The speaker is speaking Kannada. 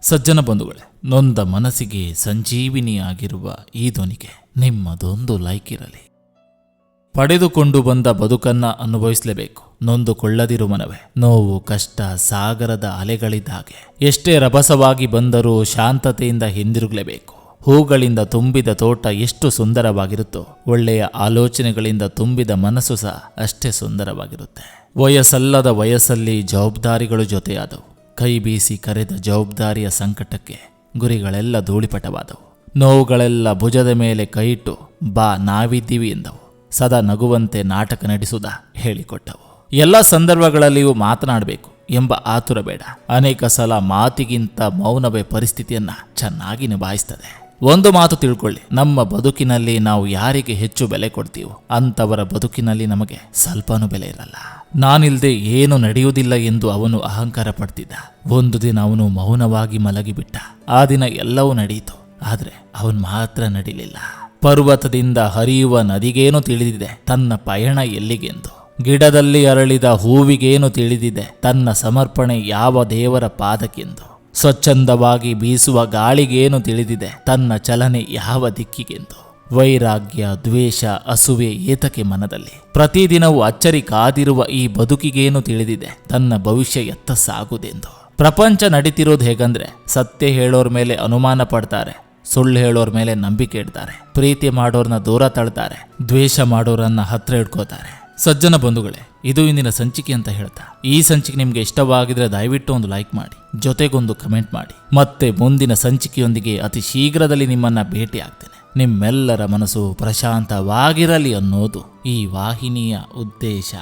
ಸಜ್ಜನ ಬಂಧುಗಳೇ, ನೊಂದ ಮನಸ್ಸಿಗೆ ಸಂಜೀವಿನಿಯಾಗಿರುವ ಈ ಧ್ವನಿಗೆ ನಿಮ್ಮದೊಂದು ಲೈಕ್ ಇರಲಿ. ಪಡೆದುಕೊಂಡು ಬಂದ ಬದುಕನ್ನ ಅನುಭವಿಸಲೇಬೇಕು. ನೊಂದುಕೊಳ್ಳದಿರು ಮನವೇ. ನೋವು ಕಷ್ಟ ಸಾಗರದ ಅಲೆಗಳಿದ್ದಾಗೆ ಎಷ್ಟೇ ರಭಸವಾಗಿ ಬಂದರೂ ಶಾಂತತೆಯಿಂದ ಹಿಂದಿರುಗಲೇಬೇಕು. ಹೂಗಳಿಂದ ತುಂಬಿದ ತೋಟ ಎಷ್ಟು ಸುಂದರವಾಗಿರುತ್ತೋ, ಒಳ್ಳೆಯ ಆಲೋಚನೆಗಳಿಂದ ತುಂಬಿದ ಮನಸ್ಸು ಸಹ ಅಷ್ಟೇ ಸುಂದರವಾಗಿರುತ್ತೆ. ವಯಸ್ಸಲ್ಲದ ವಯಸ್ಸಲ್ಲಿ ಜವಾಬ್ದಾರಿಗಳು ಜೊತೆಯಾದವು. ಕೈ ಬೀಸಿ ಕರೆದ ಜವಾಬ್ದಾರಿಯ ಸಂಕಟಕ್ಕೆ ಗುರಿಗಳೆಲ್ಲ ಧೂಳಿಪಟವಾದವು. ನೋವುಗಳೆಲ್ಲ ಭುಜದ ಮೇಲೆ ಕೈಯಿಟ್ಟು ಬಾ ನಾವಿದ್ದೀವಿ ಎಂದವು. ಸದಾ ನಗುವಂತೆ ನಾಟಕ ನಡೆಸುವುದ ಹೇಳಿಕೊಟ್ಟವು. ಎಲ್ಲ ಸಂದರ್ಭಗಳಲ್ಲಿಯೂ ಮಾತನಾಡಬೇಕು ಎಂಬ ಆತುರ ಬೇಡ. ಅನೇಕ ಸಲ ಮಾತಿಗಿಂತ ಮೌನವೇ ಪರಿಸ್ಥಿತಿಯನ್ನ ಚೆನ್ನಾಗಿ ನಿಭಾಯಿಸ್ತದೆ. ಒಂದು ಮಾತು ತಿಳ್ಕೊಳ್ಳಿ, ನಮ್ಮ ಬದುಕಿನಲ್ಲಿ ನಾವು ಯಾರಿಗೆ ಹೆಚ್ಚು ಬೆಲೆ ಕೊಡ್ತೀವೋ ಅಂಥವರ ಬದುಕಿನಲ್ಲಿ ನಮಗೆ ಸ್ವಲ್ಪನೂ ಬೆಲೆ ಇರಲ್ಲ. ನಾನಿಲ್ದೆ ಏನು ನಡೆಯುವುದಿಲ್ಲ ಎಂದು ಅವನು ಅಹಂಕಾರ ಪಡ್ತಿದ್ದ. ಒಂದು ದಿನ ಅವನು ಮೌನವಾಗಿ ಮಲಗಿಬಿಟ್ಟ. ಆ ದಿನ ಎಲ್ಲವೂ ನಡೆಯಿತು, ಆದರೆ ಅವನು ಮಾತ್ರ ನಡಿಲಿಲ್ಲ. ಪರ್ವತದಿಂದ ಹರಿಯುವ ನದಿಗೇನು ತಿಳಿದಿದೆ ತನ್ನ ಪಯಣ ಎಲ್ಲಿಗೆಂದು. ಗಿಡದಲ್ಲಿ ಅರಳಿದ ಹೂವಿಗೇನು ತಿಳಿದಿದೆ ತನ್ನ ಸಮರ್ಪಣೆ ಯಾವ ದೇವರ ಪಾದಕ್ಕೆಂದು. ಸ್ವಚ್ಛಂದವಾಗಿ ಬೀಸುವ ಗಾಳಿಗೇನು ತಿಳಿದಿದೆ ತನ್ನ ಚಲನೆ ಯಾವ ದಿಕ್ಕಿಗೆಂದು. ವೈರಾಗ್ಯ, ದ್ವೇಷ, ಅಸುವೆ ಏತಕ್ಕೆ ಮನದಲ್ಲಿ. ಪ್ರತಿದಿನವೂ ಅಚ್ಚರಿ ಕಾದಿರುವ ಈ ಬದುಕಿಗೇನು ತಿಳಿದಿದೆ ತನ್ನ ಭವಿಷ್ಯ ಎತ್ತ ಸಾಗುದೆಂದು. ಪ್ರಪಂಚ ನಡೀತಿರೋದು ಹೇಗಂದ್ರೆ, ಸತ್ಯ ಹೇಳೋರ್ ಮೇಲೆ ಅನುಮಾನ ಪಡ್ತಾರೆ, ಸುಳ್ಳು ಹೇಳೋರ್ ಮೇಲೆ ನಂಬಿಕೆ ಇಡ್ತಾರೆ, ಪ್ರೀತಿ ಮಾಡೋರ್ನ ದೂರ ತಳ್ತಾರೆ, ದ್ವೇಷ ಮಾಡೋರನ್ನ ಹತ್ರ ಇಡ್ಕೋತಾರೆ. ಸಜ್ಜನ ಬಂಧುಗಳೇ, ಇದು ಇಂದಿನ ಸಂಚಿಕೆ ಅಂತ ಹೇಳ್ತಾ, ಈ ಸಂಚಿಕೆ ನಿಮ್ಗೆ ಇಷ್ಟವಾಗಿದ್ರೆ ದಯವಿಟ್ಟು ಒಂದು ಲೈಕ್ ಮಾಡಿ, ಜೊತೆಗೊಂದು ಕಮೆಂಟ್ ಮಾಡಿ. ಮತ್ತೆ ಮುಂದಿನ ಸಂಚಿಕೆಯೊಂದಿಗೆ ಅತಿ ಶೀಘ್ರದಲ್ಲಿ ನಿಮ್ಮನ್ನ ಭೇಟಿ ಆಗ್ತೇನೆ. ನಿಮ್ಮೆಲ್ಲರ ಮನಸ್ಸು ಪ್ರಶಾಂತವಾಗಿರಲಿ ಅನ್ನೋದು ಈ ವಾಹಿನಿಯ ಉದ್ದೇಶ.